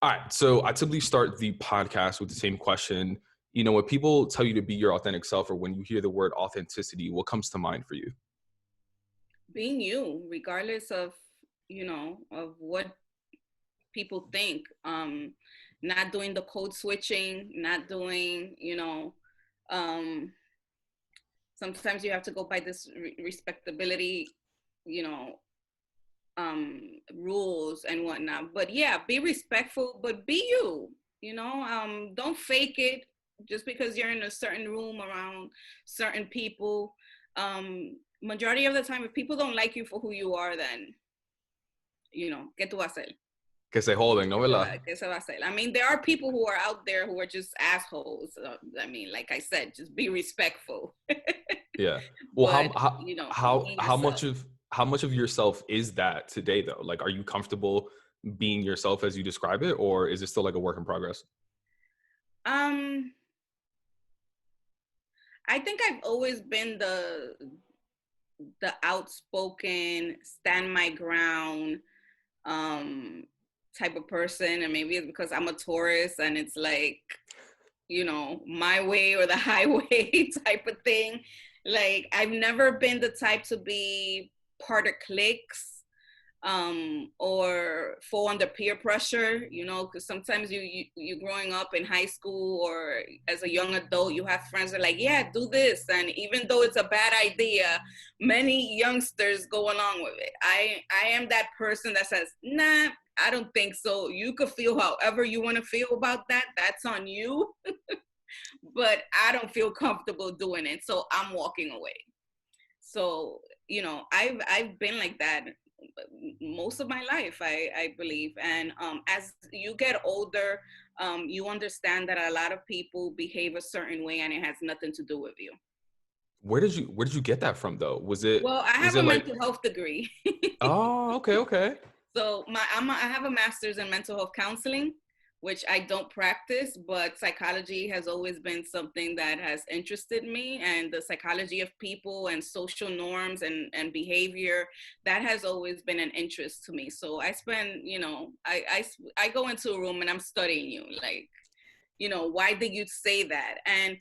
All right. So I typically start the podcast with the same question. When people tell you to be your authentic self, or when you hear the word authenticity, what comes to mind for you? Being you, regardless of, of what people think. Not doing the code switching, not doing, um, sometimes you have to go by this respectability, you know, rules and whatnot. But yeah, be respectful, but be you. Don't fake it just because you're in a certain room around certain people. Majority of the time, if people don't like you for who you are, then ¿qué tú vas a hacer? Que se joden, ¿no, verdad? ¿Qué se va a hacer? I mean, there are people who are out there who are just assholes. I mean, like I said, just be respectful. Yeah. Well, But be how yourself. much of yourself is that today though? Like, are you comfortable being yourself as you describe it, or is it still like a work in progress? Um, I think I've always been the outspoken, stand my ground, um, type of person, and maybe it's because I'm a Taurus, and it's like, my way or the highway type of thing. Like, I've never been the type to be part of cliques, or fall under peer pressure, because sometimes you growing up in high school or as a young adult, you have friends that are like, yeah, do this, and even though it's a bad idea, many youngsters go along with it. I am that person that says, nah, I don't think so. You could feel however you want to feel about that. That's on you. But I don't feel comfortable doing it, so I'm walking away. So I've been like that most of my life, I believe. And as you get older, you understand that a lot of people behave a certain way, and it has nothing to do with you. Where did you get that from though? Was it Well, I is have it a like, mental health degree. oh, okay, okay. So I have a master's in mental health counseling, which I don't practice, but psychology has always been something that has interested me, and the psychology of people and social norms and behavior, that has always been an interest to me. So I spend, I go into a room and I'm studying you, like, why did you say that? And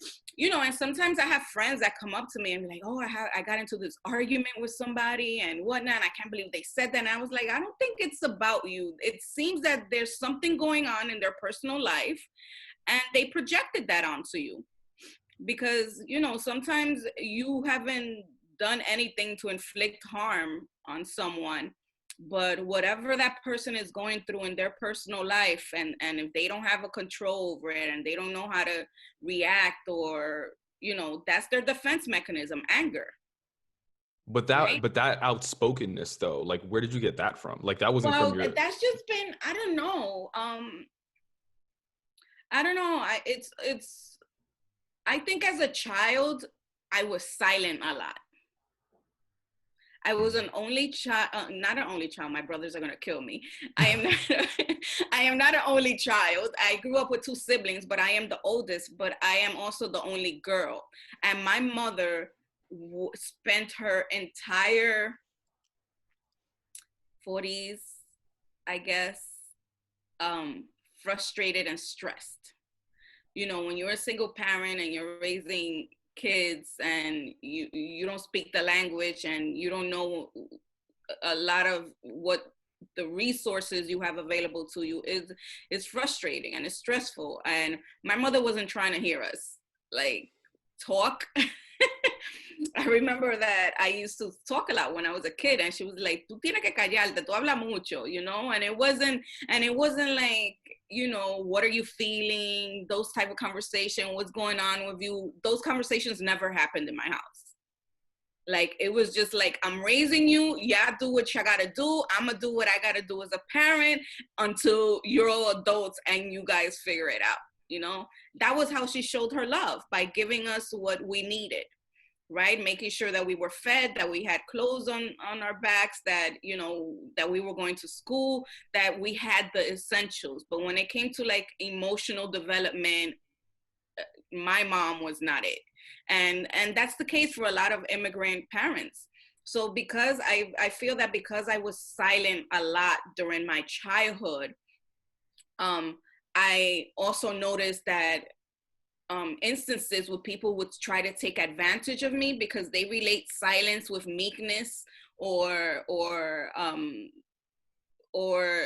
sometimes I have friends that come up to me and be like, oh, I got into this argument with somebody and whatnot, and I can't believe they said that. And I was like, I don't think it's about you. It seems that there's something going on in their personal life, and they projected that onto you because, sometimes you haven't done anything to inflict harm on someone, but whatever that person is going through in their personal life, and if they don't have a control over it and they don't know how to react, or that's their defense mechanism, anger, But right? that outspokenness though, like, where did you get that from? Like, that wasn't from Well, your. that's just been, I don't know. I don't know. I think as a child I was silent a lot. I was an only child, not an only child. My brothers are gonna kill me. I am not. I am not an only child. I grew up with two siblings, but I am the oldest. But I am also the only girl. And my mother spent her entire 40s, I guess, frustrated and stressed. When you're a single parent and you're raising kids and you don't speak the language and you don't know a lot of what the resources you have available to you, is frustrating and it's stressful. And my mother wasn't trying to hear us like talk. I remember that I used to talk a lot when I was a kid, and she was like, "Tú tienes que callarte, tú hablas mucho," and it wasn't like, what are you feeling? Those type of conversation, what's going on with you? Those conversations never happened in my house. Like, it was just like, I'm raising you. Yeah, do what you gotta do. I'm gonna do what I gotta do as a parent until you're all adults and you guys figure it out. That was how she showed her love, by giving us what we needed, right? Making sure that we were fed, that we had clothes on our backs, that, that we were going to school, that we had the essentials. But when it came to like emotional development, my mom was not it. And that's the case for a lot of immigrant parents. So because I feel that because I was silent a lot during my childhood, I also noticed that instances where people would try to take advantage of me because they relate silence with meekness, or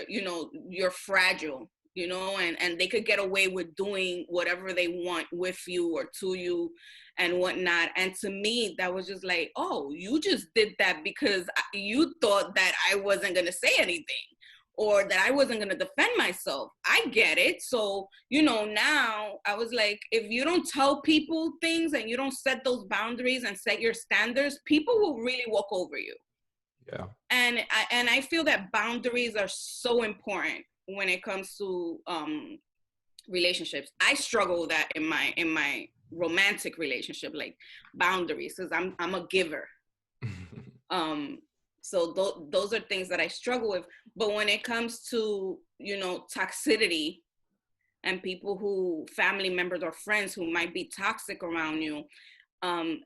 you know, you're fragile, you know, and they could get away with doing whatever they want with you or to you and whatnot. And to me, that was just like, oh, you just did that because you thought that I wasn't going to say anything, or that I wasn't going to defend myself. I get it. So, you know, now I was like, if you don't tell people things and you don't set those boundaries and set your standards, people will really walk over you. Yeah. And I feel that boundaries are so important when it comes to relationships. I struggle with that in my romantic relationship, like boundaries, because I'm a giver. So those are things that I struggle with. But when it comes to, you know, toxicity and people who, family members or friends who might be toxic around you,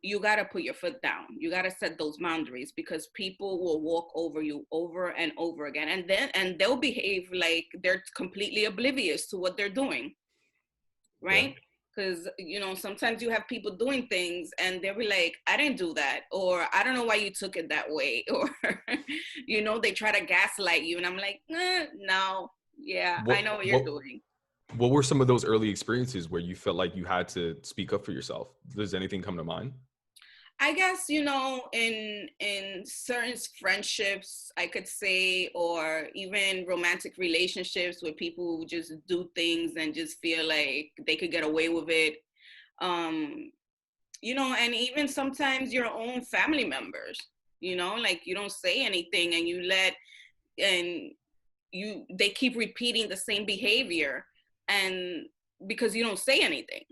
you got to put your foot down. You got to set those boundaries, because people will walk over you over and over again. And they'll behave like they're completely oblivious to what they're doing. Right? Because, you know, sometimes you have people doing things and they'll be like, I didn't do that, or I don't know why you took it that way, or, you know, they try to gaslight you. And I'm like, no, yeah, I know what you're doing. What were some of those early experiences where you felt like you had to speak up for yourself? Does anything come to mind? I guess, you know, in certain friendships, I could say, or even romantic relationships where people just do things and just feel like they could get away with it. You know, and even sometimes your own family members, you know, like you don't say anything and they keep repeating the same behavior, and because you don't say anything,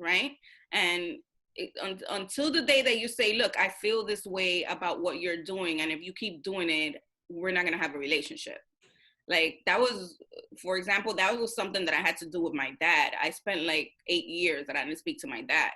right? And until the day that you say, look, I feel this way about what you're doing, and if you keep doing it, we're not going to have a relationship. Like, that was, for example, that was something that I had to do with my dad. I spent like 8 years that I didn't speak to my dad.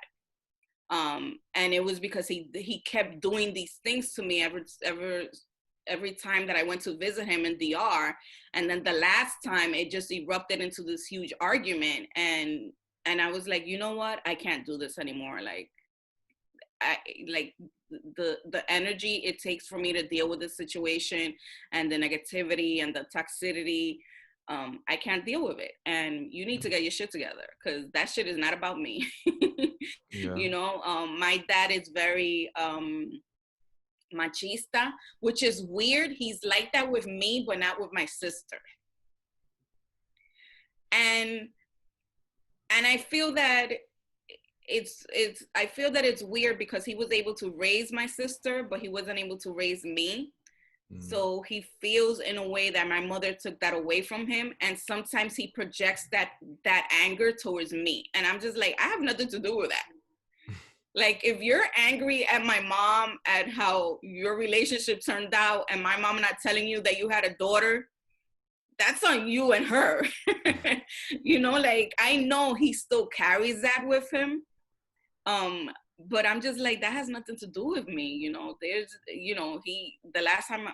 And it was because he kept doing these things to me every time that I went to visit him in DR. And then the last time, it just erupted into this huge argument. And I was like, you know what? I can't do this anymore. Like, the energy it takes for me to deal with this situation and the negativity and the toxicity, I can't deal with it. And you need to get your shit together, because that shit is not about me. Yeah. You know, my dad is very machista, which is weird. He's like that with me, but not with my sister. And I feel that it's weird because he was able to raise my sister, but he wasn't able to raise me. So he feels in a way that my mother took that away from him. And sometimes he projects that anger towards me. And I'm just like, I have nothing to do with that. Like, if you're angry at my mom at how your relationship turned out, and my mom not telling you that you had a daughter, that's on you and her. You know, like, I know he still carries that with him. But I'm just like, that has nothing to do with me. You know, there's, you know, the last time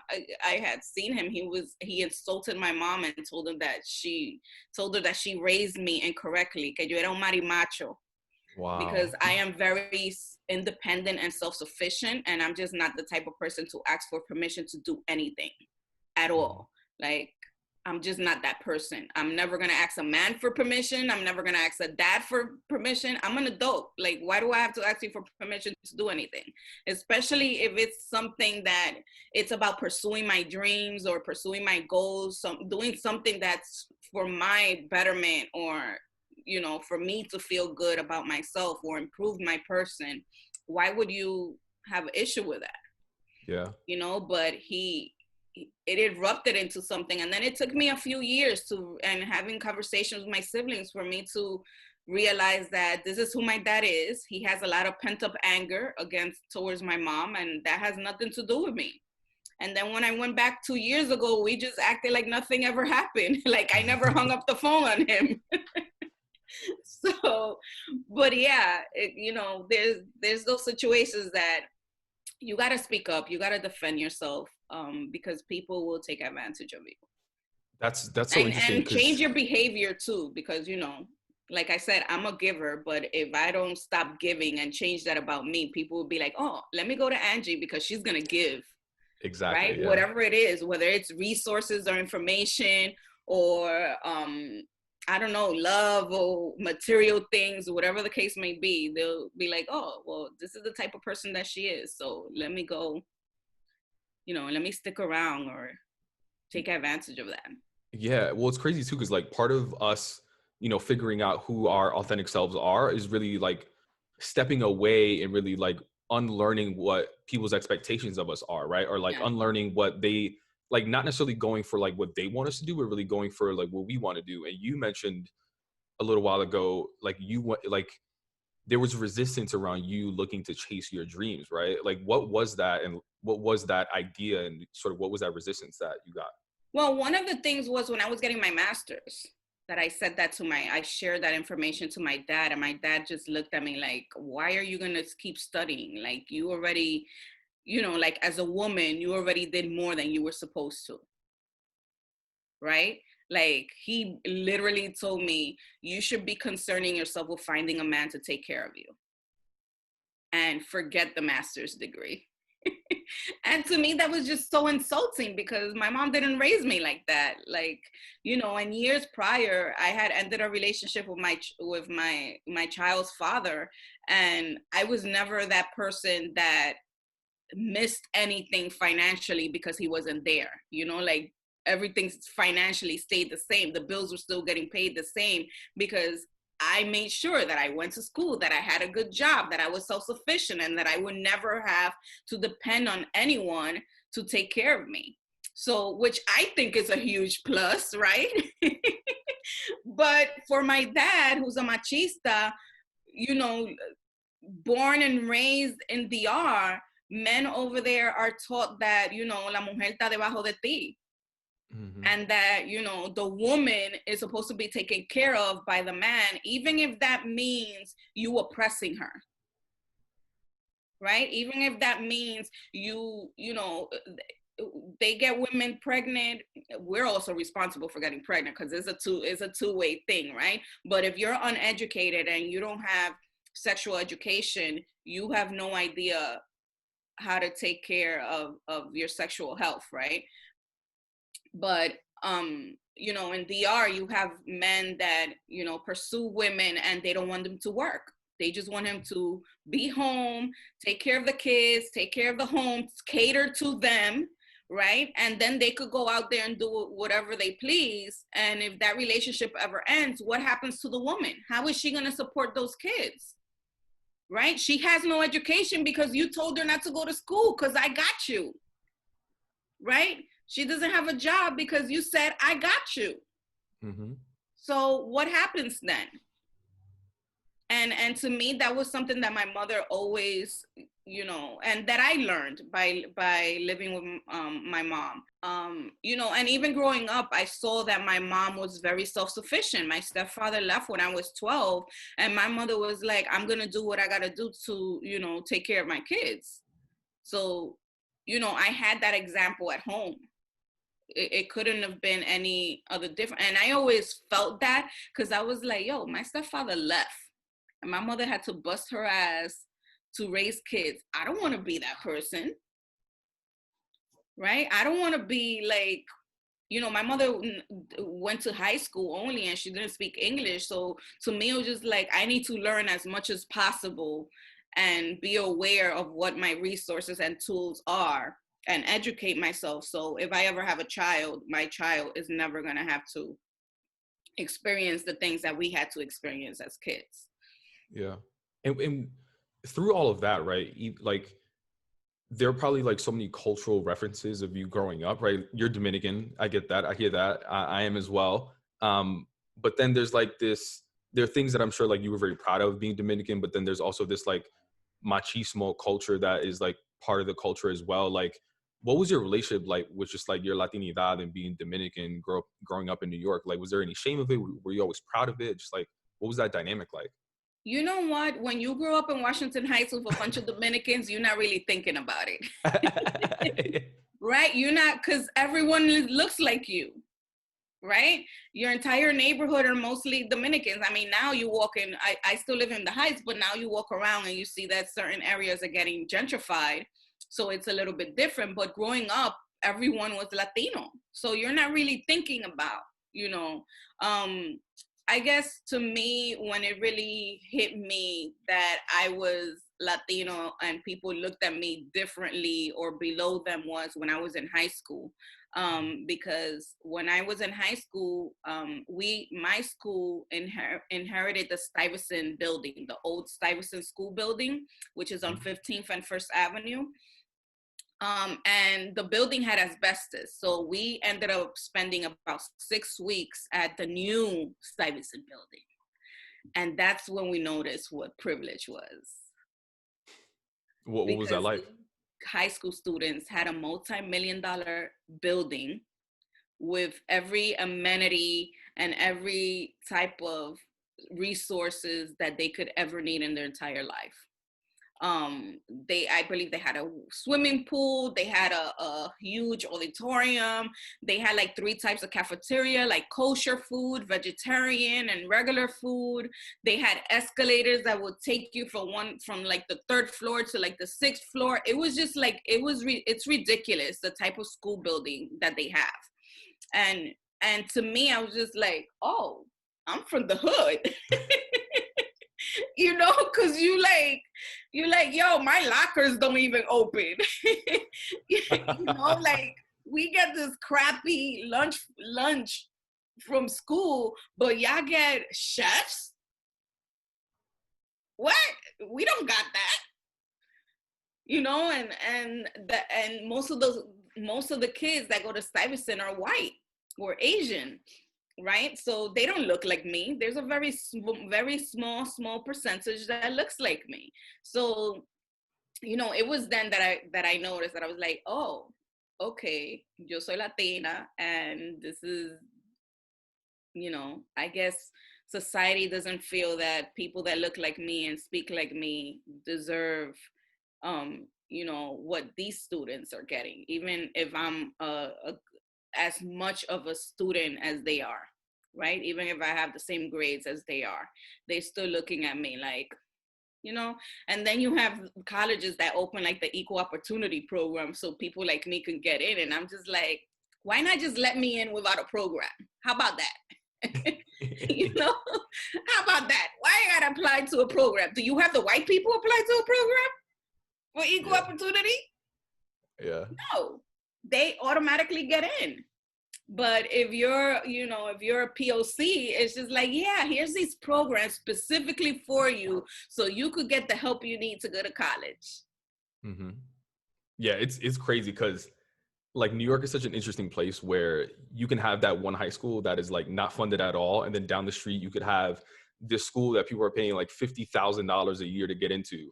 I had seen him, he insulted my mom and told her that she raised me incorrectly, que yo era un marimacho. Wow. Because I am very independent and self-sufficient, and I'm just not the type of person to ask for permission to do anything at all. Like, I'm just not that person. I'm never going to ask a man for permission. I'm never going to ask a dad for permission. I'm an adult. Like, why do I have to ask you for permission to do anything? Especially if it's something that it's about pursuing my dreams or pursuing my goals, doing something that's for my betterment, or, you know, for me to feel good about myself or improve my person. Why would you have an issue with that? Yeah. You know, but it erupted into something. And then it took me a few years and having conversations with my siblings for me to realize that this is who my dad is. He has a lot of pent up anger towards my mom, and that has nothing to do with me. And then when I went back 2 years ago, we just acted like nothing ever happened. Like, I never hung up the phone on him. So, but yeah, you know, there's those situations that you got to speak up, you got to defend yourself, because people will take advantage of you. That's so interesting And change because your behavior too, because like I said, I'm a giver, but if I don't stop giving and change that about me, people will be like, oh, let me go to Angy because she's gonna give. Right? exactly, yeah. Whatever it is, whether it's resources or information or I don't know, love or material things, whatever the case may be, they'll be like, oh, well, this is the type of person that she is. So let me go, let me stick around or take advantage of that. Yeah, well, it's crazy too because like part of us, figuring out who our authentic selves are is really like stepping away and really like unlearning what people's expectations of us are, right? Or like Yeah. unlearning what they like, not necessarily going for like what they want us to do, but really going for like what we want to do. And you mentioned a little while ago, like you want like there was resistance around you looking to chase your dreams, right? Like what was that, and what was that idea, and sort of what was that resistance that you got? Well, one of the things was when I was getting my master's that I shared that information to my dad, and my dad just looked at me like, why are you going to keep studying? Like you already, like as a woman, you already did more than you were supposed to. Right? Like he literally told me, you should be concerning yourself with finding a man to take care of you and forget the master's degree. And to me that was just so insulting because my mom didn't raise me like that. Like, and years prior I had ended a relationship with my child's father, and I was never that person that missed anything financially because he wasn't there. Like everything financially stayed the same, the bills were still getting paid the same because I made sure that I went to school, that I had a good job, that I was self-sufficient, and that I would never have to depend on anyone to take care of me. So, which I think is a huge plus, right? But for my dad, who's a machista, born and raised in DR, men over there are taught that, la mujer está debajo de ti. Mm-hmm. And that, the woman is supposed to be taken care of by the man, even if that means you oppressing her. Right? Even if that means they get women pregnant, we're also responsible for getting pregnant because it's a two-way thing, right? But if you're uneducated and you don't have sexual education, you have no idea how to take care of your sexual health, right? But in DR, you have men that, pursue women and they don't want them to work. They just want him to be home, take care of the kids, take care of the home, cater to them, right? And then they could go out there and do whatever they please. And if that relationship ever ends, what happens to the woman? How is she going to support those kids? Right? She has no education because you told her not to go to school because I got you. Right? She doesn't have a job because you said, I got you. Mm-hmm. So what happens then? And to me, that was something that my mother always, and that I learned by living with my mom. And even growing up, I saw that my mom was very self-sufficient. My stepfather left when I was 12, and my mother was like, I'm going to do what I got to do to, take care of my kids. So, I had that example at home. It couldn't have been any other different. And I always felt that because I was like, yo, my stepfather left and my mother had to bust her ass to raise kids. I don't want to be that person. Right? I don't want to be like, my mother went to high school only and she didn't speak English. So to me, it was just like, I need to learn as much as possible and be aware of what my resources and tools are and educate myself. So if I ever have a child, my child is never going to have to experience the things that we had to experience as kids. Yeah. And through all of that, right, like there are probably like so many cultural references of you growing up, right? You're Dominican. I get that. I hear that. I am as well. But then there's like there are things that I'm sure like you were very proud of being Dominican, but then there's also this like machismo culture that is like part of the culture as well. Like, what was your relationship like with just like your Latinidad and being Dominican, growing up in New York? Like, was there any shame of it? Were you always proud of it? Just like, what was that dynamic like? You know what? When you grow up in Washington Heights with a bunch of Dominicans, you're not really thinking about it. Right? You're not, because everyone looks like you. right? Your entire neighborhood are mostly Dominicans. I mean, now you walk in, I still live in the Heights, but now you walk around and you see that certain areas are getting gentrified. So it's a little bit different. But growing up, everyone was Latino. So you're not really thinking about, you know, I guess to me, when it really hit me that I was Latino and people looked at me differently or below them was when I was in high school. Because when I was in high school, my school inherited the Stuyvesant building, the old Stuyvesant school building, which is on 15th and First Avenue. And the building had asbestos. So we ended up spending about 6 weeks at the new Stuyvesant building. And that's when we noticed what privilege was. What was that like? High school students had a multi-million-dollar building with every amenity and every type of resources that they could ever need in their entire life. I believe they had a swimming pool, they had a huge auditorium, they had like 3 types of cafeteria, like kosher food, vegetarian, and regular food. They had escalators that would take you from like the 3rd floor to like the 6th floor. It was just like, it's ridiculous, the type of school building that they have. And to me, I was just like, oh, I'm from the hood. You know, because you're like, yo, my lockers don't even open. You know, like, we get this crappy lunch from school, but y'all get chefs? What? We don't got that. You know, and most of the kids that go to Stuyvesant are white or Asian. Right? So they don't look like me. There's a very small percentage that looks like me. So, you know, it was then that I noticed that I was like, oh, okay, yo soy Latina, and this is, you know, I guess society doesn't feel that people that look like me and speak like me deserve, you know, what these students are getting, even if I'm as much of a student as they are, right? Even if I have the same grades as they are, they're still looking at me like, you know. And then you have colleges that open like the equal opportunity program so people like me can get in, and I'm just like, why not just let me in without a program? How about that? You know, how about that? Why I gotta apply to a program? Do you have the white people apply to a program for equal opportunity? Yeah. No, they automatically get in. But if you're, you know, if you're a POC, it's just like, yeah, here's these programs specifically for you so you could get the help you need to go to college. Mm-hmm. Yeah, it's crazy because like New York is such an interesting place where you can have that one high school that is like not funded at all, and then down the street you could have this school that people are paying like $50,000 a year to get into.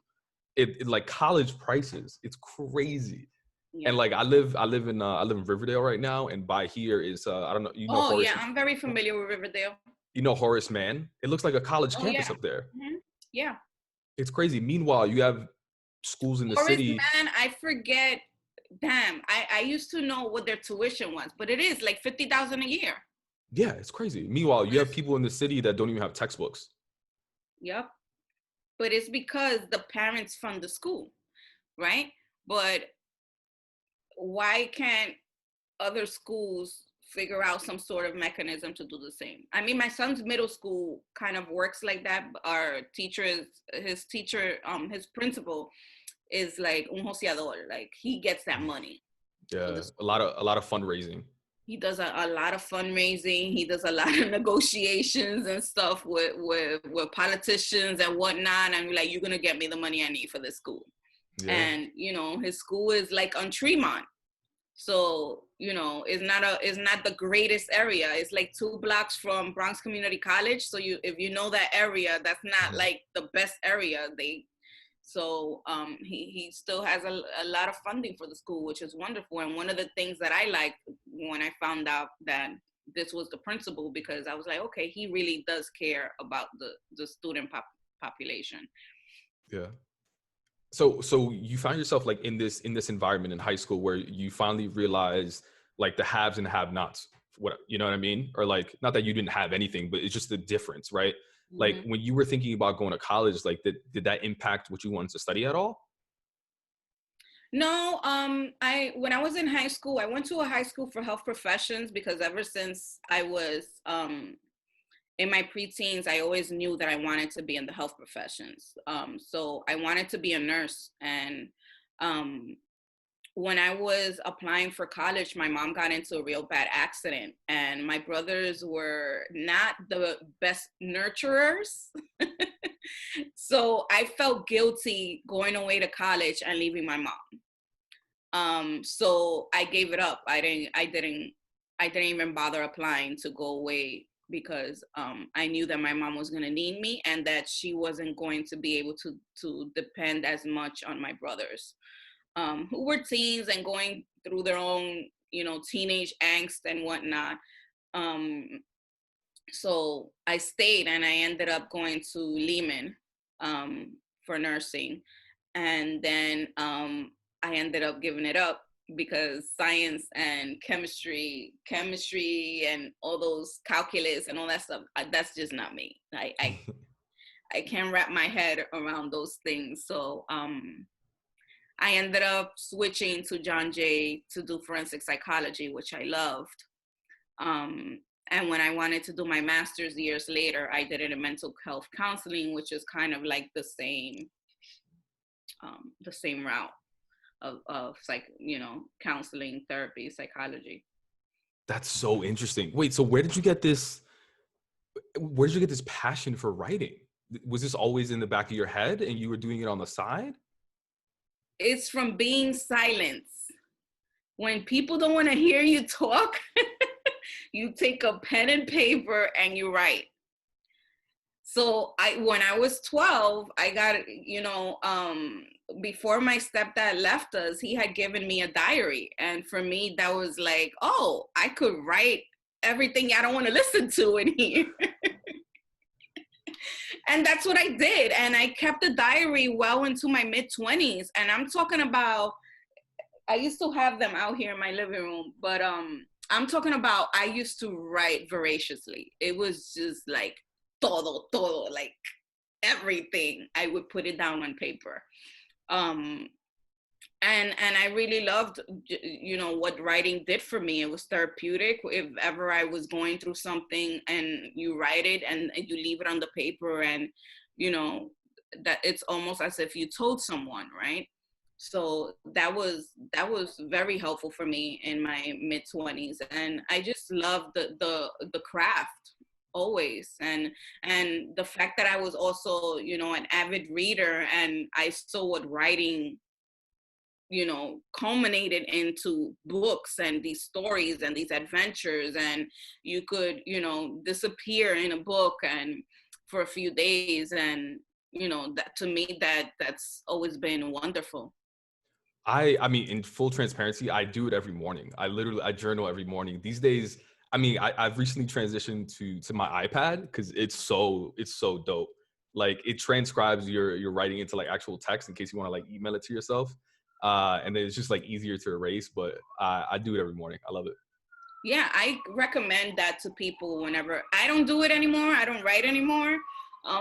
It like college prices. It's crazy. Yeah. And like I live in Riverdale right now, and by here is I don't know, you know, Oh Horace, yeah, I'm very familiar with Riverdale. you know, Horace Mann. It looks like a college campus Yeah. up there. Mm-hmm. Yeah. It's crazy. Meanwhile, you have schools in the Horace city. Mann, I forget. Damn, I used to know what their tuition was, but it is like $50,000 a year. Yeah, it's crazy. Meanwhile, you have people in the city that don't even have textbooks. Yep. But it's because the parents fund the school, right? But why can't other schools figure out some sort of mechanism to do the same? I mean, my son's middle school kind of works like that. Our teacher his principal is like un joseador, like he gets that money. Yeah, a lot of fundraising. He does a lot of fundraising. He does a lot of negotiations and stuff with politicians and whatnot. And like, you're gonna get me the money I need for this school. Yeah. And you know, his school is like on Tremont, so you know, it's not the greatest area. It's like 2 blocks from Bronx Community College. So if you know that area, that's not like the best area. So he still has a lot of funding for the school, which is wonderful. And one of the things that I liked when I found out that this was the principal, because I was like, okay, he really does care about the student population. Yeah. So you found yourself like in this environment in high school where you finally realized like the haves and have-nots what, you know what I mean? Or like, not that you didn't have anything, but it's just the difference, right? Like Mhm. when you were thinking about going to college, like did that impact what you wanted to study at all? No, I when I was in high school, I went to a high school for health professions because ever since I was in my preteens, I always knew that I wanted to be in the health professions. So I wanted to be a nurse. And um, when I was applying for college, my mom got into a real bad accident, and my brothers were not the best nurturers. So I felt guilty going away to college and leaving my mom. So I gave it up. I didn't even bother applying to go away because I knew that my mom was going to need me and that she wasn't going to be able to depend as much on my brothers, who were teens and going through their own, teenage angst and whatnot. Um, so I stayed and I ended up going to Lehman for nursing. And then I ended up giving it up because science and chemistry and all those calculus and all that stuff, that's just not me. I can't wrap my head around those things. So I ended up switching to John Jay to do forensic psychology, which I loved. Um, and when I wanted to do my master's years later, I did it in mental health counseling, which is kind of like the same route of counseling, therapy, psychology. That's so interesting. Wait, so where did you get this passion for writing? Was this always in the back of your head and you were doing it on the side? It's from being silent. When people don't want to hear you talk, you take a pen and paper and you write. So when I was 12, I got, before my stepdad left us, he had given me a diary. And for me, that was like, oh, I could write everything I don't want to listen to in here. And that's what I did. And I kept the diary well into my mid 20s. And I'm talking about, I used to have them out here in my living room, but I'm talking about I used to write voraciously. It was just like todo, like everything. I would put it down on paper. Um, and I really loved, what writing did for me. It was therapeutic. If ever I was going through something and you write it and you leave it on the paper, and you know that it's almost as if you told someone, right? So that was very helpful for me in my mid 20s, and I just loved the craft always. And the fact that I was also, an avid reader, and I saw what writing, culminated into books and these stories and these adventures, and you could, disappear in a book and for a few days, and that to me, that's always been wonderful. I mean, in full transparency, I do it every morning. I journal every morning. These days, I mean, I've recently transitioned to my iPad because it's so dope. Like it transcribes your writing into like actual text in case you want to like email it to yourself. And then it's just like easier to erase, but I do it every morning. I love it. Yeah, I recommend that to people whenever. I don't do it anymore. I don't write anymore.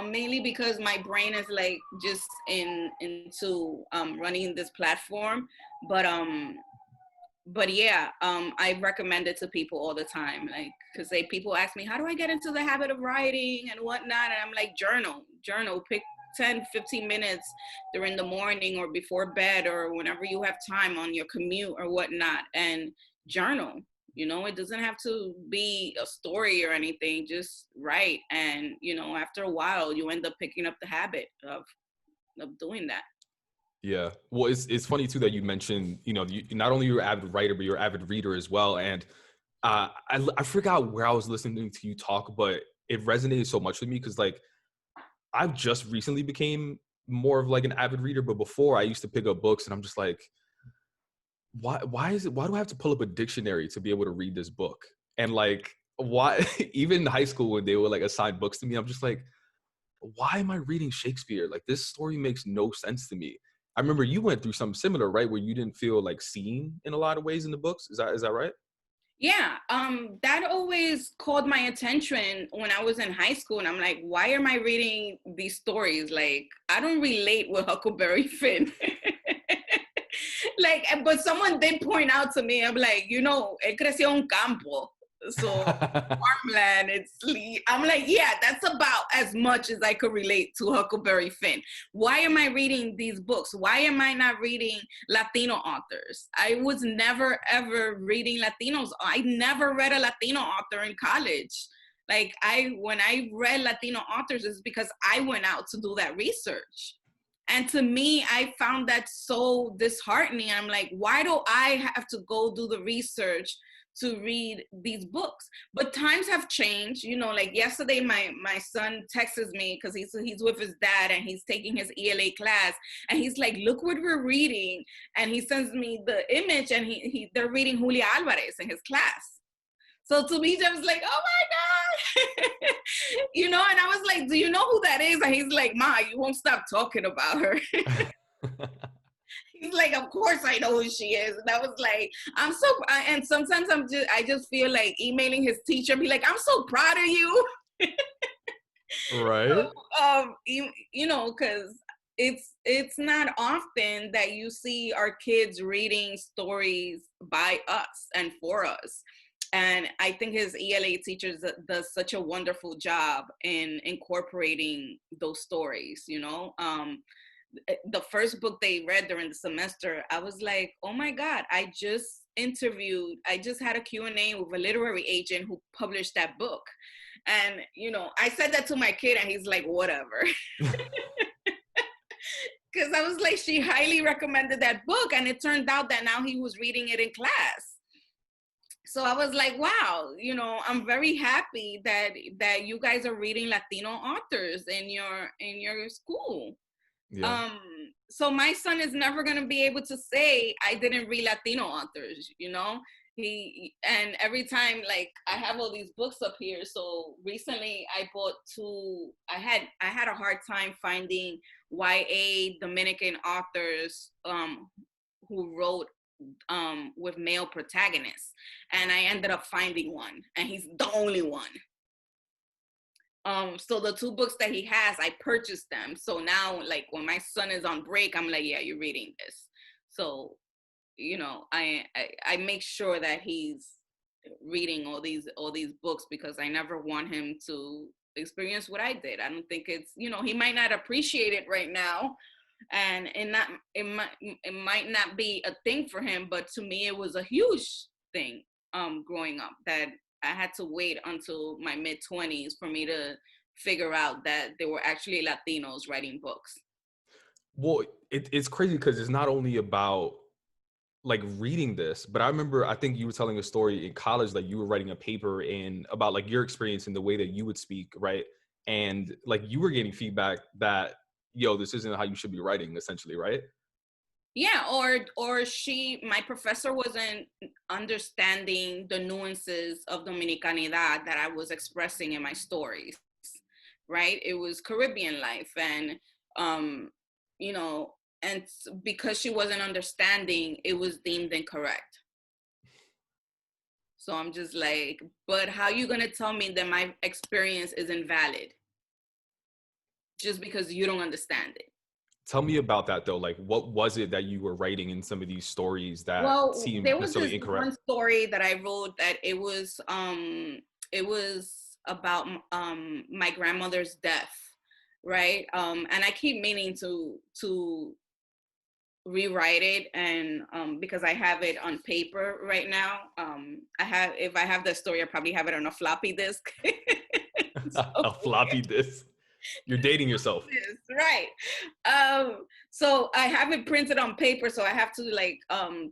Mainly because my brain is like just into running this platform. But yeah, I recommend it to people all the time. Like, because people ask me, how do I get into the habit of writing and whatnot? And I'm like, journal, pick 10, 15 minutes during the morning or before bed or whenever you have time on your commute or whatnot, and journal. It doesn't have to be a story or anything, just write. And, after a while, you end up picking up the habit of doing that. Yeah. Well, it's funny too that you mentioned, not only you're an avid writer, but you're an avid reader as well. And I forgot where I was listening to you talk, but it resonated so much with me because like I've just recently became more of like an avid reader, but before I used to pick up books and I'm just like, why do I have to pull up a dictionary to be able to read this book? And like why even in high school when they would like assign books to me, I'm just like, why am I reading Shakespeare? Like this story makes no sense to me. I remember you went through something similar, right? Where you didn't feel like seen in a lot of ways in the books. Is that right? Yeah, that always called my attention when I was in high school, and I'm like, why am I reading these stories? Like, I don't relate with Huckleberry Finn. Like, but someone did point out to me, I'm like, él creció en un campo, so farmland. I'm like, yeah, that's about as much as I could relate to Huckleberry Finn. Why am I reading these books? Why am I not reading Latino authors? I was never ever reading Latinos. I never read a Latino author in college. Like, when I read Latino authors, it's because I went out to do that research. And to me, I found that so disheartening. I'm like, why do I have to go do the research to read these books? But times have changed. Like yesterday, my son texts me because he's with his dad and he's taking his ELA class, and he's like, look what we're reading. And he sends me the image, and they're reading Julia Alvarez in his class. So to me, I was like, oh my God. And I was like, do you know who that is? And he's like, Ma, you won't stop talking about her. He's like, of course I know who she is. And I was like, and sometimes I just feel like emailing his teacher, be like, I'm so proud of you. Right. So, because it's not often that you see our kids reading stories by us and for us. And I think his ELA teacher does such a wonderful job in incorporating those stories. The first book they read during the semester, I was like, oh my God, I just had a Q&A with a literary agent who published that book. And, I said that to my kid and he's like, whatever. Because I was like, she highly recommended that book. And it turned out that now he was reading it in class. So I was like, wow, I'm very happy that you guys are reading Latino authors in your school. Yeah. So my son is never going to be able to say I didn't read Latino authors. And every time, like, I have all these books up here. So recently I bought two. I had a hard time finding YA Dominican authors who wrote with male protagonists, and I ended up finding one, and he's the only one. So the two books that he has, I purchased them. So now, like, when my son is on break, I'm like, yeah, you're reading this. So, I make sure that he's reading all these books, because I never want him to experience what I did. I don't think it's, he might not appreciate it right now, and it might not be a thing for him, but to me it was a huge thing growing up, that I had to wait until my mid-20s for me to figure out that there were actually Latinos writing books. Well, it's crazy because it's not only about like reading this, but I think you were telling a story in college that you were writing a paper about like your experience and the way that you would speak, right? And like you were getting feedback that, yo, this isn't how you should be writing, essentially, right? Yeah, or my professor wasn't understanding the nuances of Dominicanidad that I was expressing in my stories, right? It was Caribbean life, and and because she wasn't understanding, it was deemed incorrect. So I'm just like, but how are you gonna tell me that my experience is invalid just because you don't understand it? Tell me about that though. Like, what was it that you were writing in some of these stories that Well, seemed there was necessarily this incorrect? one story that I wrote that it was about my grandmother's death, right? And I keep meaning to rewrite it, and because I have it on paper right now. If I have the story, I probably have it on a floppy disk. A floppy disk. You're dating yourself. Right. So I have it printed on paper, so I have to like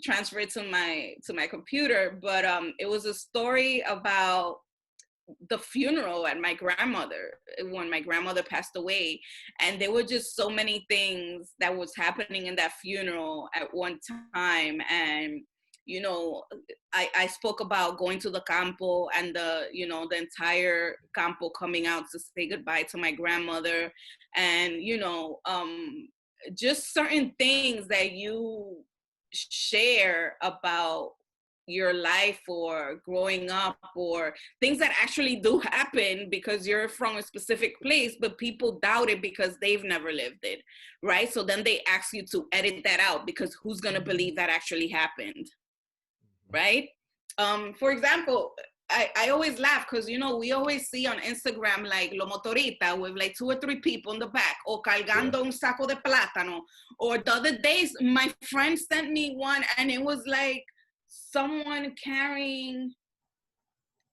transfer it to my computer. But it was a story about the funeral at my grandmother, when my grandmother passed away, and there were just so many things that was happening in that funeral at one time. And I spoke about going to the campo, and the entire campo coming out to say goodbye to my grandmother, and just certain things that you share about your life or growing up or things that actually do happen because you're from a specific place, but people doubt it because they've never lived it, right? So then they ask you to edit that out because who's going to believe that actually happened, right? For example, I always laugh because, you know, we always see on Instagram like lo motorita with like 2 or 3 people in the back, or cargando un saco de plátano. Or the other days, my friend sent me one and it was like someone carrying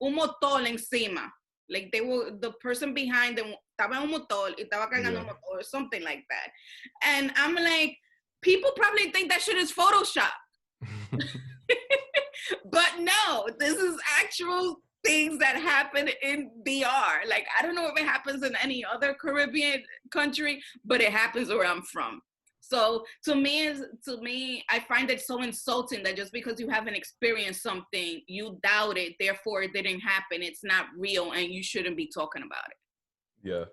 un motor encima. Like the person behind them estaba en un motor y estaba cargando un motor or something like that. And I'm like, people probably think that shit is Photoshop. But no, this is actual things that happen in DR. Like, I don't know if it happens in any other Caribbean country, but it happens where I'm from. So to me, I find it so insulting that just because you haven't experienced something, you doubt it, therefore it didn't happen, it's not real, and you shouldn't be talking about it. Yeah.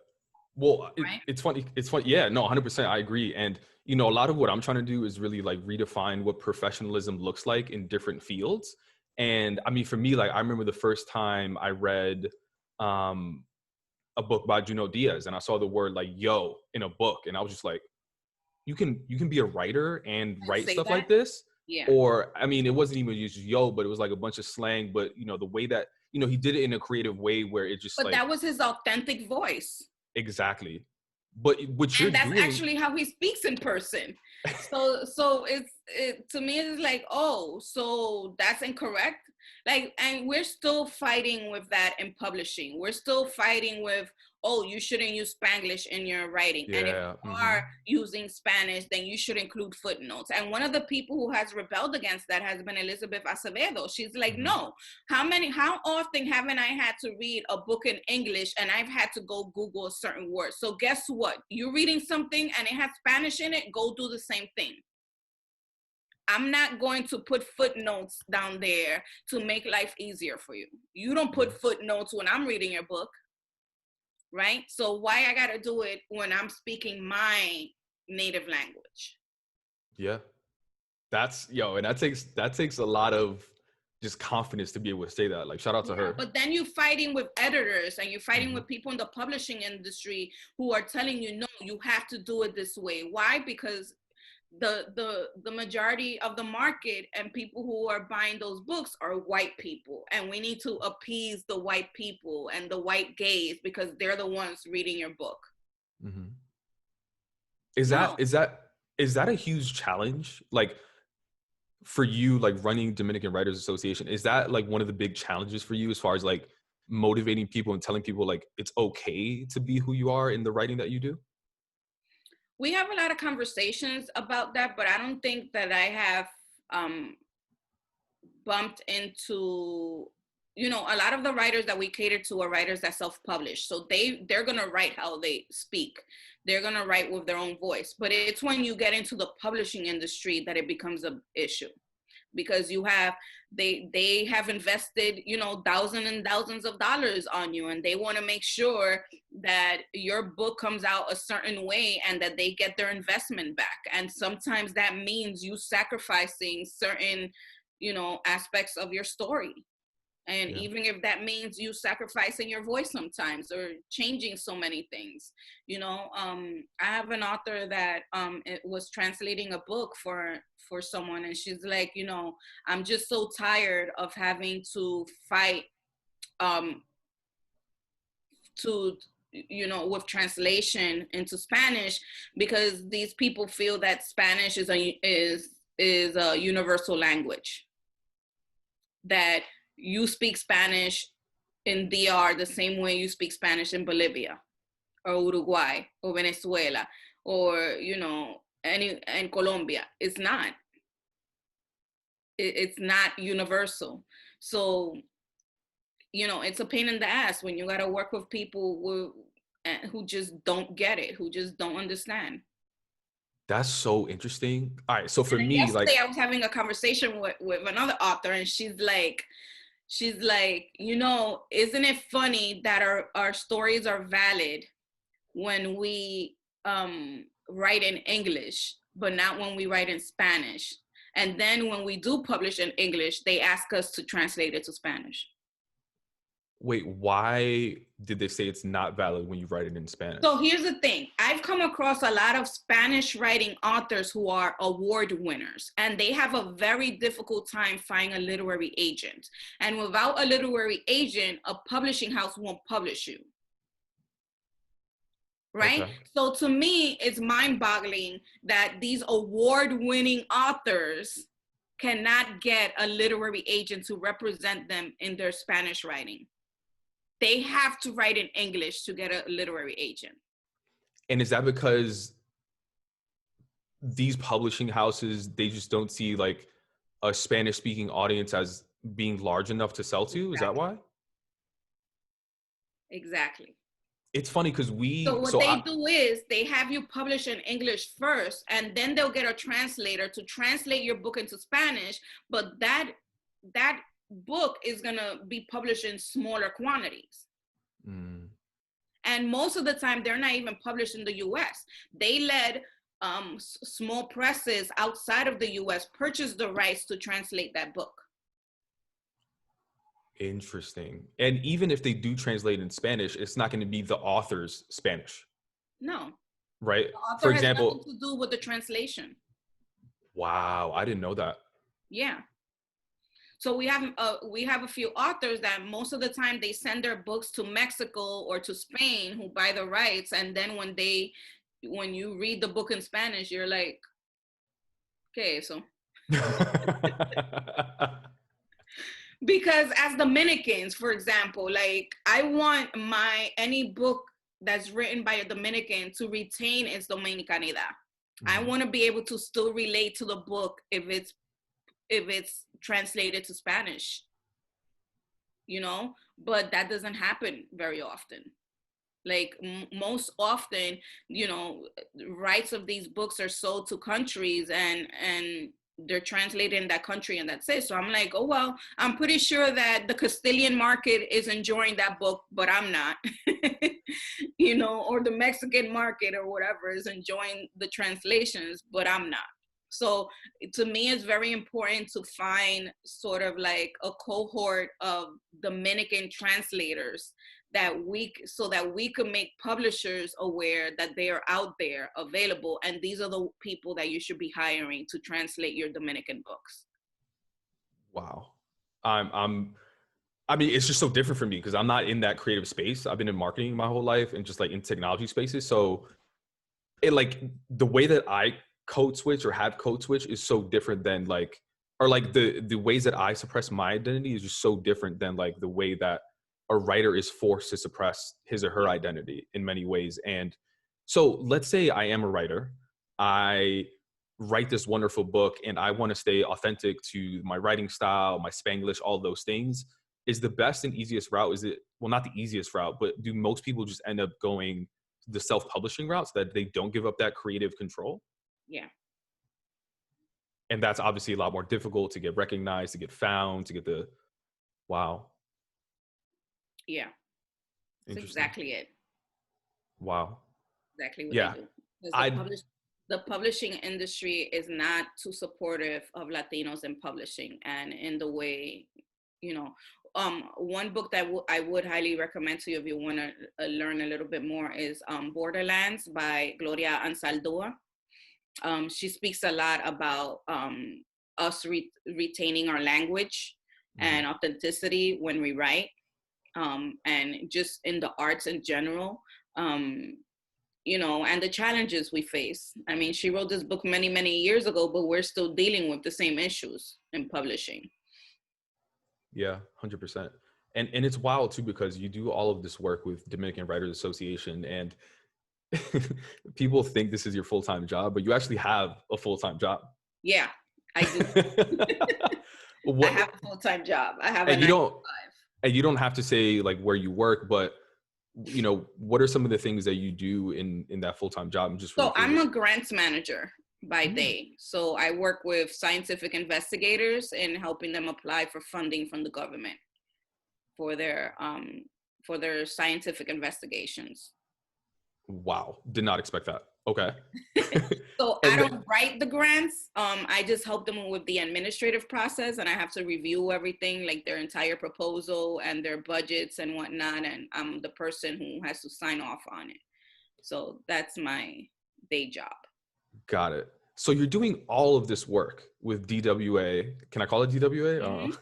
Well, Right? it's funny. It's funny. Yeah, no, 100%. I agree. And, you know, a lot of what I'm trying to do is really like redefine what professionalism looks like in different fields. And I mean, for me, like, I remember the first time I read a book by Junot Diaz, and I saw the word like yo in a book. And I was just like, you can be a writer and write stuff like this. Yeah. Or, I mean, it wasn't even just yo, but it was like a bunch of slang. But, you know, the way that, you know, he did it in a creative way where it just But like, that was his authentic voice. Exactly. But what you're And that's doing, actually how he speaks in person. So to me it's like, oh, so that's incorrect. Like, and we're still fighting with that in publishing. We're still fighting with, oh, you shouldn't use Spanglish in your writing. And if you are using Spanish, then you should include footnotes. And one of the people who has rebelled against that has been Elizabeth Acevedo. She's like, no, how often haven't I had to read a book in English and I've had to go Google a certain word? So guess what? You're reading something and it has Spanish in it, go do the same thing. I'm not going to put footnotes down there to make life easier for you. You don't put footnotes when I'm reading your book, right? So why I gotta do it when I'm speaking my native language? Yeah, and that takes a lot of just confidence to be able to say that. Like, shout out to her. But then you're fighting with editors and you're fighting with people in the publishing industry who are telling you, no, you have to do it this way. Why? Because the majority of the market and people who are buying those books are white people, and we need to appease the white people and the white gays because they're the ones reading your book. Is that a huge challenge, like, for you, like running Dominican Writers Association? Is that like one of the big challenges for you as far as like motivating people and telling people like it's okay to be who you are in the writing that you do? We have a lot of conversations about that, but I don't think that I have bumped into, you know, a lot of the writers that we cater to are writers that self-publish. So they're going to write how they speak. They're going to write with their own voice. But it's when you get into the publishing industry that it becomes an issue. Because they have invested, you know, thousands and thousands of dollars on you, and they want to make sure that your book comes out a certain way and that they get their investment back. And sometimes that means you sacrificing certain, you know, aspects of your story. And even if that means you sacrificing your voice sometimes or changing so many things, you know, I have an author that it was translating a book for someone, and she's like, you know, I'm just so tired of having to fight to, you know, with translation into Spanish, because these people feel that Spanish is a universal language, that you speak Spanish in DR the same way you speak Spanish in Bolivia or Uruguay or Venezuela or, you know, in Colombia. It's not. It's not universal. So, you know, it's a pain in the ass when you got to work with people who just don't get it, who just don't understand. That's so interesting. All right, so for me, yesterday, like, I was having a conversation with another author, and she's like, you know, isn't it funny that our stories are valid when we write in English, but not when we write in Spanish? And then when we do publish in English, they ask us to translate it to Spanish. Wait, why did they say it's not valid when you write it in Spanish? So here's the thing. I've come across a lot of Spanish writing authors who are award winners, and they have a very difficult time finding a literary agent. And without a literary agent, a publishing house won't publish you. Right? Okay. So to me, it's mind-boggling that these award-winning authors cannot get a literary agent to represent them in their Spanish writing. They have to write in English to get a literary agent. And is that because these publishing houses, they just don't see like a Spanish speaking audience as being large enough to sell to? Is that why? Exactly. It's funny because they do is they have you publish in English first, and then they'll get a translator to translate your book into Spanish, but that book is going to be published in smaller quantities. And most of the time they're not even published in the US. They let small presses outside of the US purchase the rights to translate that book. Interesting. And even if they do translate in Spanish, it's not going to be the author's Spanish. No. Right? The author For example, has nothing to do with the translation. Wow, I didn't know that. Yeah. So we have a few authors that most of the time they send their books to Mexico or to Spain, who buy the rights, and then when you read the book in Spanish, you're like, okay, so. Because as Dominicans, for example, like I want any book that's written by a Dominican to retain its Dominicanidad. I want to be able to still relate to the book if it's translated to Spanish, but that doesn't happen very often. Like most often, rights of these books are sold to countries and they're translated in that country and that's it. So I'm like, oh, well, I'm pretty sure that the Castilian market is enjoying that book, but I'm not, or the Mexican market or whatever is enjoying the translations, but I'm not. So to me, it's very important to find sort of like a cohort of Dominican translators so that we could make publishers aware that they are out there available. And these are the people that you should be hiring to translate your Dominican books. Wow. I mean, it's just so different for me because I'm not in that creative space. I've been in marketing my whole life and just like in technology spaces. So it like the way that I code switch or have code switch is so different than like, or like the ways that I suppress my identity is just so different than like the way that a writer is forced to suppress his or her identity in many ways. And so let's say I am a writer, I write this wonderful book and I want to stay authentic to my writing style, my Spanglish, all those things. Is the best and easiest route, well, not the easiest route, but do most people just end up going the self-publishing route so that they don't give up that creative control? Yeah. And that's obviously a lot more difficult to get recognized, to get found, to get wow. Yeah. That's exactly it. Wow. Exactly what they do. The publishing industry is not too supportive of Latinos in publishing and in the way, one book that I would highly recommend to you if you want to learn a little bit more is Borderlands by Gloria Anzaldúa. She speaks a lot about us retaining our language and authenticity when we write. And just in the arts in general, and the challenges we face. I mean, she wrote this book many, many years ago, but we're still dealing with the same issues in publishing. Yeah, 100%. And it's wild too, because you do all of this work with Dominican Writers Association and people think this is your full-time job, but you actually have a full-time job. Yeah, I do. I have a full-time job. I have a 9 to 5. And you don't have to say like where you work, but what are some of the things that you do in that full-time job? So I'm a grants manager by day. So I work with scientific investigators in helping them apply for funding from the government for their scientific investigations. Wow. Did not expect that. Okay. So I And don't write the grants. I just help them with the administrative process, and I have to review everything, like their entire proposal and their budgets and whatnot. And I'm the person who has to sign off on it. So that's my day job. got it. So you're doing all of this work with DWA. Can I call it DWA?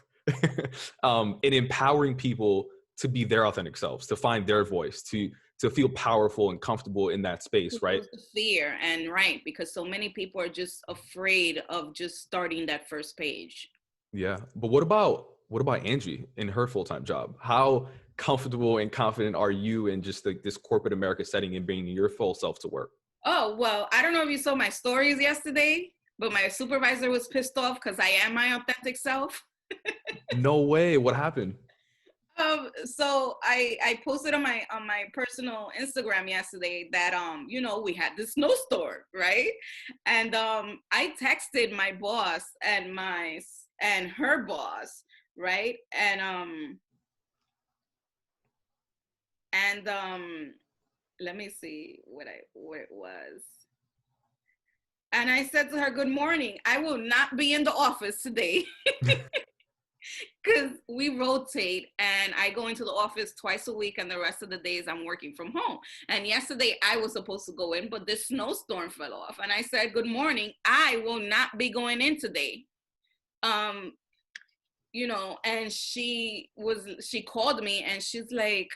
Mm-hmm. In empowering people to be their authentic selves, to find their voice, to feel powerful and comfortable in that space, right? The fear, and right, because so many people are just afraid of just starting that first page. Yeah. But what about Angy in her full-time job? How comfortable and confident are you in just like this corporate America setting and bringing your full self to work? Oh, well, I don't know if you saw my stories yesterday, but my supervisor was pissed off because I am my authentic self. No way. What happened? So I posted on my personal Instagram yesterday that we had this snowstorm, right? And I texted my boss and her boss, right? And let me see what it was. And I said to her, "Good morning. I will not be in the office today." Because we rotate and I go into the office twice a week and the rest of the days I'm working from home. And yesterday I was supposed to go in, but this snowstorm fell off. And I said, "Good morning. I will not be going in today." And she called me and she's like,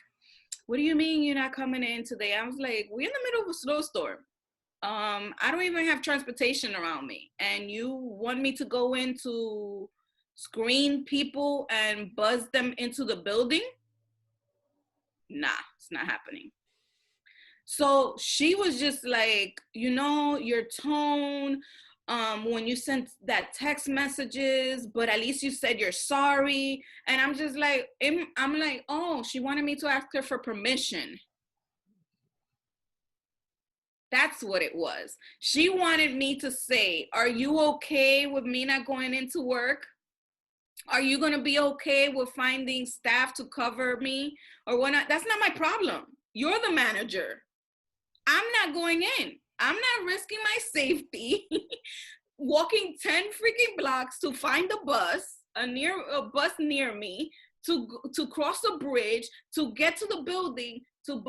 "What do you mean you're not coming in today?" I was like, "We're in the middle of a snowstorm. I don't even have transportation around me. And you want me to go in to screen people and buzz them into the building? Nah, it's not happening." So she was just like, your tone, when you sent that text messages, but at least you said you're sorry. And I'm just like, I'm like, oh, she wanted me to ask her for permission. That's what it was. She wanted me to say, "Are you okay with me not going into work? Are you going to be okay with finding staff to cover me or whatnot?" That's not my problem. You're the manager. I'm not going in. I'm not risking my safety walking 10 freaking blocks to find a bus near me, to cross a bridge, to get to the building, to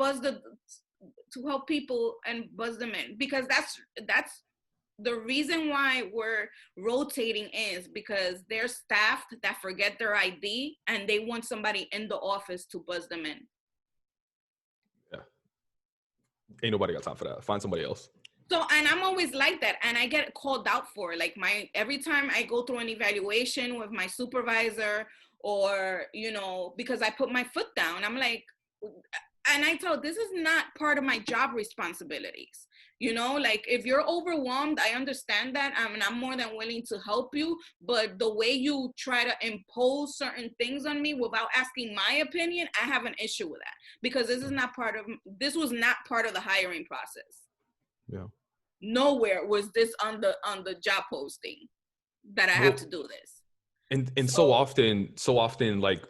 help people and buzz them in, because that's the reason why we're rotating is because they're staff that forget their ID and they want somebody in the office to buzz them in. Yeah. Ain't nobody got time for that. Find somebody else. So, and I'm always like that. And I get called out for like every time I go through an evaluation with my supervisor or, because I put my foot down, I'm like, and I tell, this is not part of my job responsibilities. Like if you're overwhelmed, I understand that. I'm more than willing to help you. But the way you try to impose certain things on me without asking my opinion, I have an issue with that, because this was not part of the hiring process. Yeah. Nowhere was this on the job posting that I have to do this. And so often like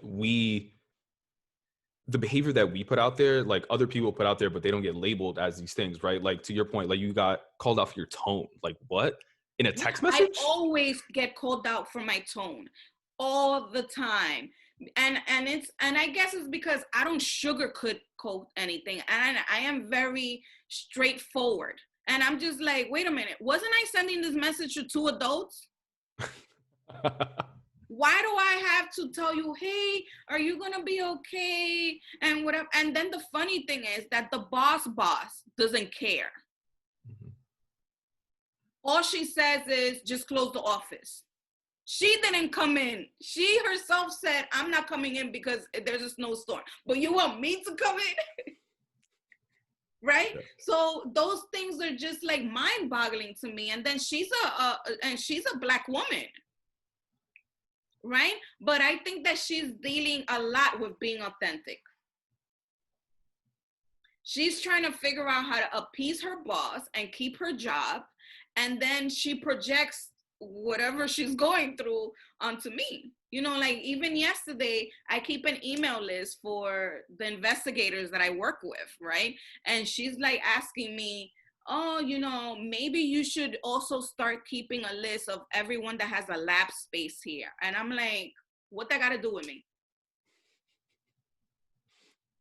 the behavior that we put out there, like other people put out there, but they don't get labeled as these things, right? Like to your point, like you got called out for your tone. Like what? In a text message? I always get called out for my tone all the time. And I guess it's because I don't sugarcoat anything. And I am very straightforward. And I'm just like, wait a minute, wasn't I sending this message to 2 adults? Why do I have to tell you, "Hey, are you going to be okay?" And whatever. And then the funny thing is that the boss doesn't care. Mm-hmm. All she says is just close the office. She didn't come in. She herself said, "I'm not coming in because there's a snowstorm." But you want me to come in? Right? Yeah. So those things are just like mind-boggling to me. And then she's a Black woman. Right? But I think that she's dealing a lot with being authentic. She's trying to figure out how to appease her boss and keep her job. And then she projects whatever she's going through onto me. Like even yesterday, I keep an email list for the investigators that I work with, right? And she's like asking me, oh, maybe you should also start keeping a list of everyone that has a lab space here. And I'm like, what that got to do with me?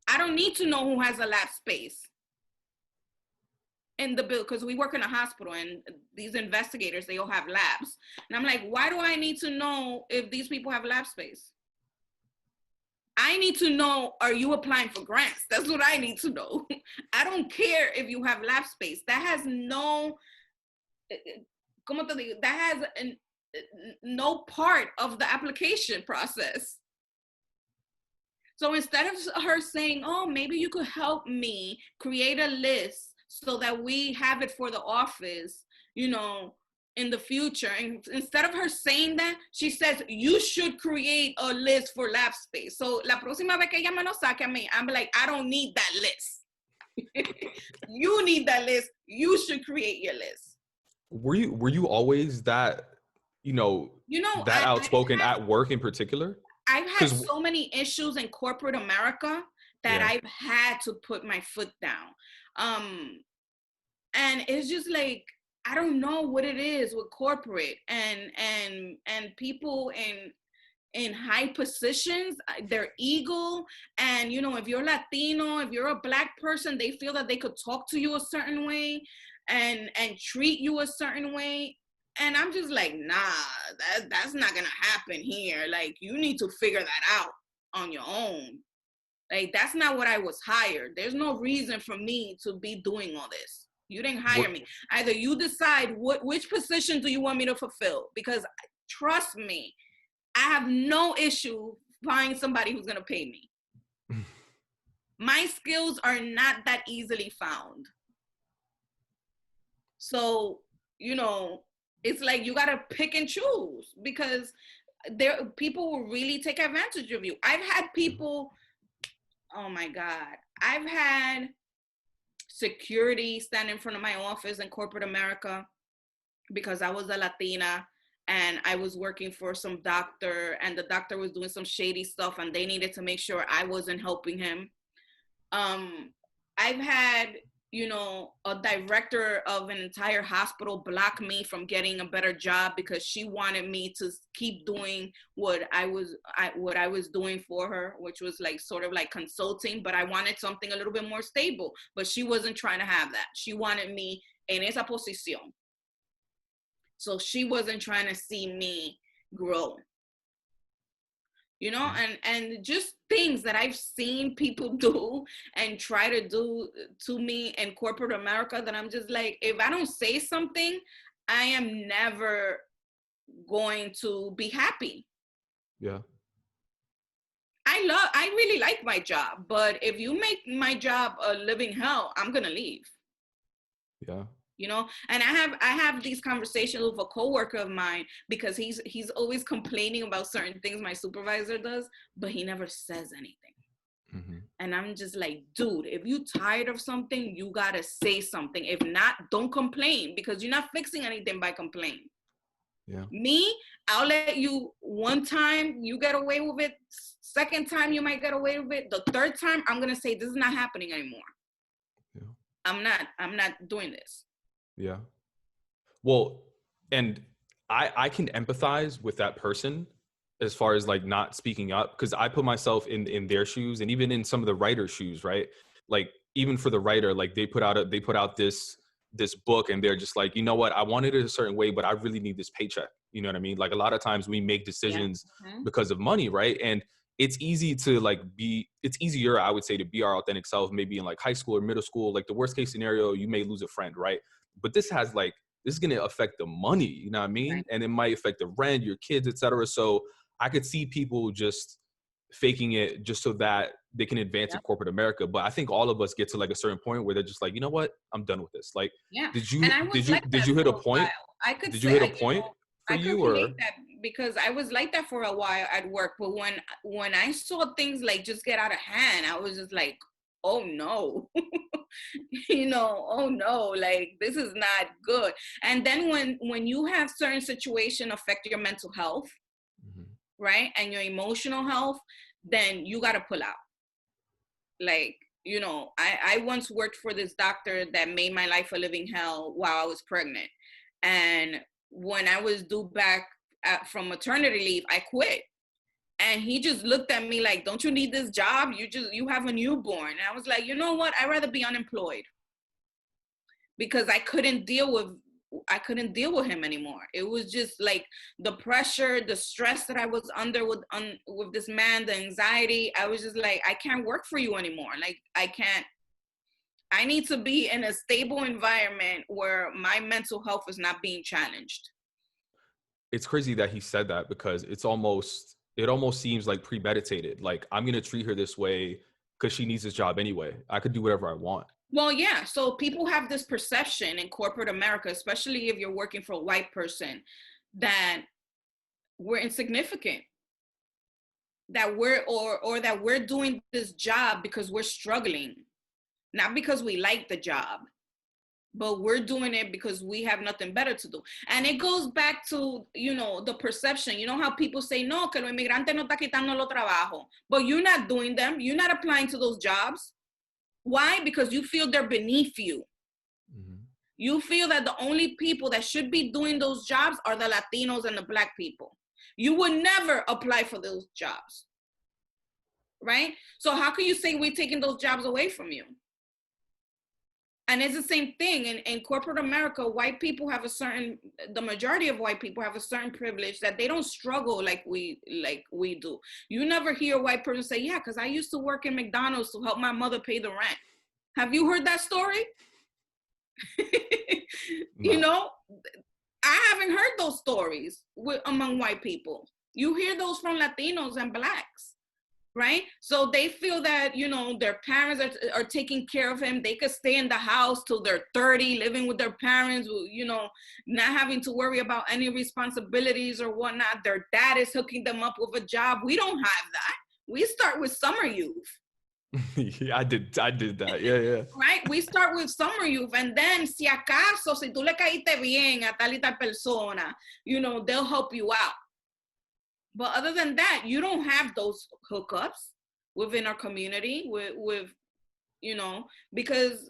I don't need to know who has a lab space in the bill, because we work in a hospital and these investigators, they all have labs. And I'm like, why do I need to know if these people have lab space? I need to know, are you applying for grants? That's what I need to know. I don't care if you have lab space. That has no, ¿cómo te digo? That has no part of the application process. So instead of her saying, oh, maybe you could help me create a list so that we have it for the office, in the future. And instead of her saying that, she says, you should create a list for lab space. So la próxima vez que ella me lo saque a mí, I'm like, I don't need that list. You need that list. You should create your list. Were you always that, that outspoken at work in particular? I've had so many issues in corporate America that I've had to put my foot down. And it's just like, I don't know what it is with corporate and people in high positions, their ego. And, if you're Latino, if you're a Black person, they feel that they could talk to you a certain way and treat you a certain way. And I'm just like, nah, that's not going to happen here. Like, you need to figure that out on your own. Like, that's not what I was hired. There's no reason for me to be doing all this. You didn't hire me. Either you decide which position do you want me to fulfill, because trust me, I have no issue finding somebody who's going to pay me. My skills are not that easily found. So, it's like you got to pick and choose, because people will really take advantage of you. I've had people, oh my God, I've had security stand in front of my office in corporate America because I was a Latina and I was working for some doctor, and the doctor was doing some shady stuff and they needed to make sure I wasn't helping him. I've had, a director of an entire hospital block me from getting a better job because she wanted me to keep doing what I was doing for her, which was like sort of like consulting, but I wanted something a little bit more stable. But she wasn't trying to have that. She wanted me en esa posición. So she wasn't trying to see me grow. And just things that I've seen people do and try to do to me in corporate America, that I'm just like, if I don't say something, I am never going to be happy. Yeah. I really like my job, but if you make my job a living hell, I'm going to leave. Yeah. And I have these conversations with a coworker of mine, because he's always complaining about certain things my supervisor does, but he never says anything. Mm-hmm. And I'm just like, dude, if you're tired of something, you gotta say something. If not, don't complain, because you're not fixing anything by complaining. Yeah. Me, I'll let you one time, you get away with it. Second time, you might get away with it. The third time, I'm gonna say, this is not happening anymore. Yeah. I'm not doing this. Yeah. Well, and I can empathize with that person as far as like not speaking up, because I put myself in their shoes, and even in some of the writer's shoes, right? Like, even for the writer, like they put out this book, and they're just like, you know what, I wanted it a certain way, but I really need this paycheck. You know what I mean? Like, a lot of times we make decisions because of money, right? And it's easy to it's easier, I would say, to be our authentic self, maybe in like high school or middle school. Like, the worst case scenario, you may lose a friend, right? But this is going to affect the money, you know what I mean? Right. And it might affect the rent, your kids, etc. So I could see people just faking it just so that they can advance in corporate America. But I think all of us get to like a certain point where they're just like, you know what, I'm done with this. Like, did you hit a point? Did you hit a point for you? Or that, because I was like that for a while at work. But when I saw things like just get out of hand, I was just like, oh no. Oh no, like, this is not good. And then when you have certain situations affect your mental health, right, and your emotional health, then you got to pull out. Like, You know, I once worked for this doctor that made my life a living hell while I was pregnant. And when I was due back from maternity leave, I quit. And he just looked at me like, don't you need this job? You have a newborn. And I was like, you know what? I'd rather be unemployed, because I couldn't deal with him anymore. It was just like the pressure, the stress that I was under with this man, the anxiety. I was just like, I can't work for you anymore. Like, I need to be in a stable environment where my mental health is not being challenged. It's crazy that he said that, because it almost seems like premeditated. Like, I'm going to treat her this way because she needs this job anyway. I could do whatever I want. Well, yeah. So people have this perception in corporate America, especially if you're working for a white person, that we're insignificant, that we're doing this job because we're struggling, not because we like the job, but we're doing it because we have nothing better to do. And it goes back to, you know, the perception. You know how people say, no, que lo inmigrante no está quitando los trabajos, but you're not doing them. You're not applying to those jobs. Why? Because you feel they're beneath you. Mm-hmm. You feel that the only people that should be doing those jobs are the Latinos and the Black people. You would never apply for those jobs, right? So how can you say we're taking those jobs away from you? And it's the same thing in corporate America. White people have the majority of white people have a certain privilege that they don't struggle like we do. You never hear a white person say, yeah, because I used to work in McDonald's to help my mother pay the rent. Have you heard that story? No. You know, I haven't heard those stories among white people. You hear those from Latinos and Blacks. Right? So they feel that, you know, their parents are taking care of him. They could stay in the house till they're 30, living with their parents, you know, not having to worry about any responsibilities or whatnot. Their dad is hooking them up with a job. We don't have that. We start with summer youth. Yeah, I did that. Yeah. Right? We start with summer youth, and then si acaso, si tú le caíste bien a tal y tal persona, you know, they'll help you out. But other than that, you don't have those hookups within our community with you know, because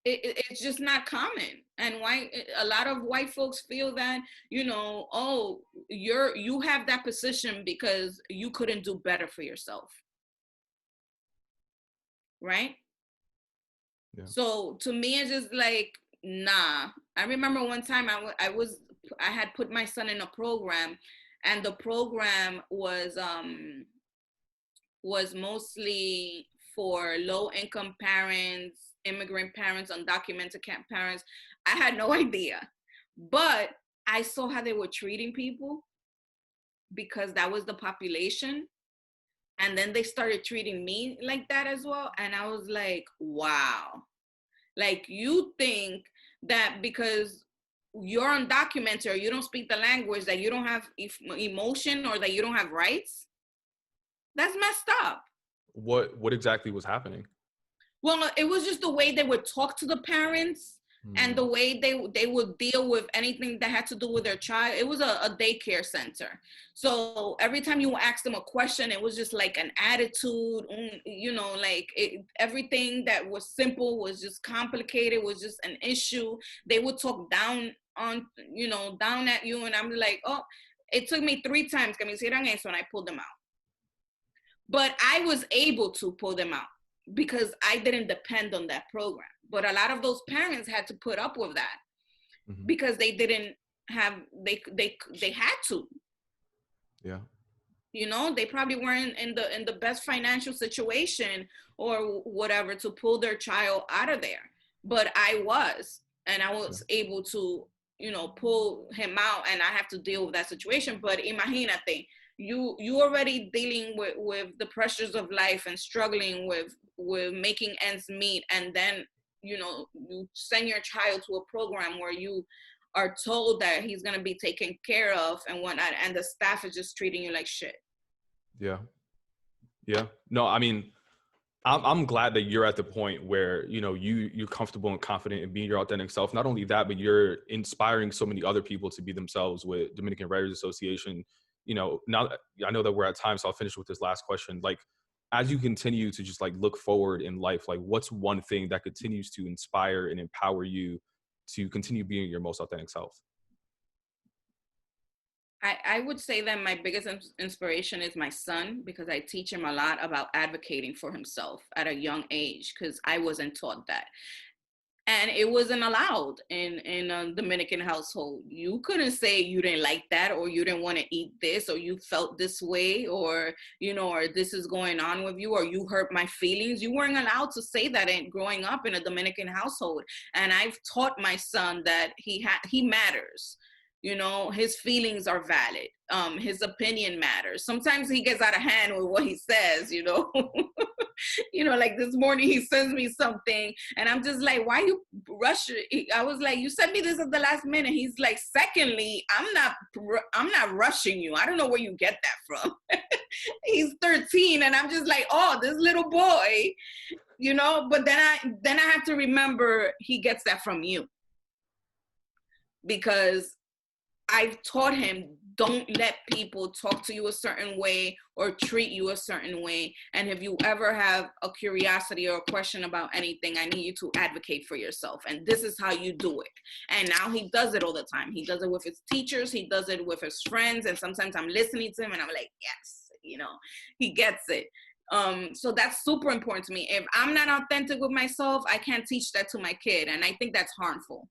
it's just not common. And a lot of white folks feel that, you know, oh, you have that position because you couldn't do better for yourself. Right? Yeah. So to me, it's just like, nah. I remember one time I had put my son in a program. And the program was mostly for low-income parents, immigrant parents, undocumented parents. I had no idea. But I saw how they were treating people because that was the population. And then they started treating me like that as well. And I was like, wow. Like, you think that because you're undocumented or you don't speak the language, that you don't have emotion or that you don't have rights? That's messed up. What exactly was happening? Well, it was just the way they would talk to the parents and the way they would deal with anything that had to do with their child. It was a daycare center. So every time you asked them a question, it was just like an attitude, you know, like everything that was simple was just complicated, was just an issue. They would talk down at you. And I'm like, oh, it took me 3 times que me hicieran eso, and I pulled them out. But I was able to pull them out because I didn't depend on that program. But a lot of those parents had to put up with that because they didn't have, they had to. Yeah. You know, they probably weren't in the best financial situation or whatever to pull their child out of there. But I was, and I was able to, you know, pull him out, and I have to deal with that situation. But imagínate, you already dealing with the pressures of life and struggling with making ends meet, and then, you know, you send your child to a program where you are told that he's going to be taken care of and whatnot, and the staff is just treating you like shit. Yeah. No, I mean, I'm glad that you're at the point where, you know, you're comfortable and confident in being your authentic self. Not only that, but you're inspiring so many other people to be themselves with Dominican Writers Association. You know, now I know that we're at time, so I'll finish with this last question. Like, as you continue to just like look forward in life, like what's one thing that continues to inspire and empower you to continue being your most authentic self? I would say that my biggest inspiration is my son, because I teach him a lot about advocating for himself at a young age, because I wasn't taught that. And it wasn't allowed in a Dominican household. You couldn't say you didn't like that, or you didn't want to eat this, or you felt this way, or, you know, or this is going on with you, or you hurt my feelings. You weren't allowed to say that growing up in a Dominican household. And I've taught my son that he matters. You know, his feelings are valid. His opinion matters. Sometimes he gets out of hand with what he says, you know. You know, like this morning he sends me something and I'm just like, why you rush it? I was like, you sent me this at the last minute. He's like, secondly, I'm not rushing you. I don't know where you get that from. He's 13 and I'm just like, oh, this little boy, you know. But then I have to remember he gets that from you, because I've taught him, don't let people talk to you a certain way or treat you a certain way. And if you ever have a curiosity or a question about anything, I need you to advocate for yourself. And this is how you do it. And now he does it all the time. He does it with his teachers. He does it with his friends. And sometimes I'm listening to him and I'm like, yes, you know, he gets it. So that's super important to me. If I'm not authentic with myself, I can't teach that to my kid. And I think that's harmful.